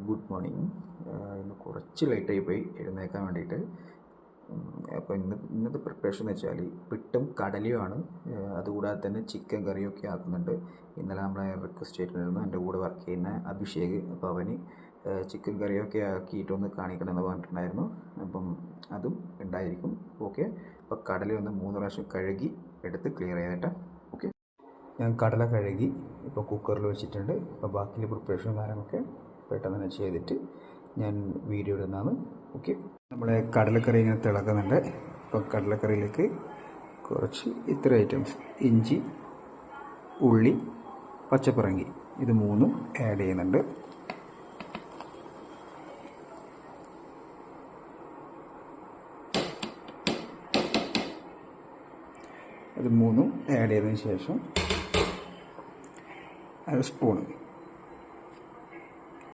Good morning. ഇന്ന് കുറച്ച് ലേറ്റായി പോയി എഴുന്നേക്കാൻ വേണ്ടിയിട്ട്. അപ്പോൾ ഇന്നത്തെ പ്രിപ്പറേഷൻ എന്ന് വെച്ചാൽ പിട്ടും കടലയുമാണ്. അതുകൂടാതെ തന്നെ ചിക്കൻ കറിയൊക്കെ ആക്കുന്നുണ്ട്. ഇന്നലെ നമ്മളെ റിക്വസ്റ്റ് ചെയ്തിട്ടുണ്ടായിരുന്നു എൻ്റെ കൂടെ വർക്ക് ചെയ്യുന്ന അഭിഷേക്. അപ്പോൾ അവന് ചിക്കൻ കറിയൊക്കെ ആക്കിയിട്ടൊന്ന് കാണിക്കണമെന്ന് പറഞ്ഞിട്ടുണ്ടായിരുന്നു. അപ്പം അതും ഉണ്ടായിരിക്കും. ഓക്കെ, അപ്പോൾ കടലയൊന്ന് 3 പ്രാവശ്യം കഴുകി എടുത്ത് ക്ലിയർ ചെയ്തിട്ട്. ഓക്കെ, ഞാൻ കടല കഴുകി ഇപ്പോൾ കുക്കറിൽ വെച്ചിട്ടുണ്ട്. അപ്പോൾ ബാക്കിയുള്ള പ്രിപ്പറേഷനും കാര്യങ്ങളൊക്കെ പെട്ടെന്ന് തന്നെ ചെയ്തിട്ട് ഞാൻ വീഡിയോ ഇടുന്നതാണ്. ഓക്കെ, നമ്മളെ കടലക്കറി ഇങ്ങനെ തിളക്കുന്നുണ്ട്. അപ്പോൾ കടലക്കറിയിലേക്ക് കുറച്ച് ഇത്ര ഐറ്റംസ്: ഇഞ്ചി, ഉള്ളി, പച്ചപ്പറങ്കി, ഇത് 3 ആഡ് ചെയ്യുന്നുണ്ട്. ഇത് 3 ആഡ് ചെയ്തതിന് ശേഷം 1 സ്പൂണ്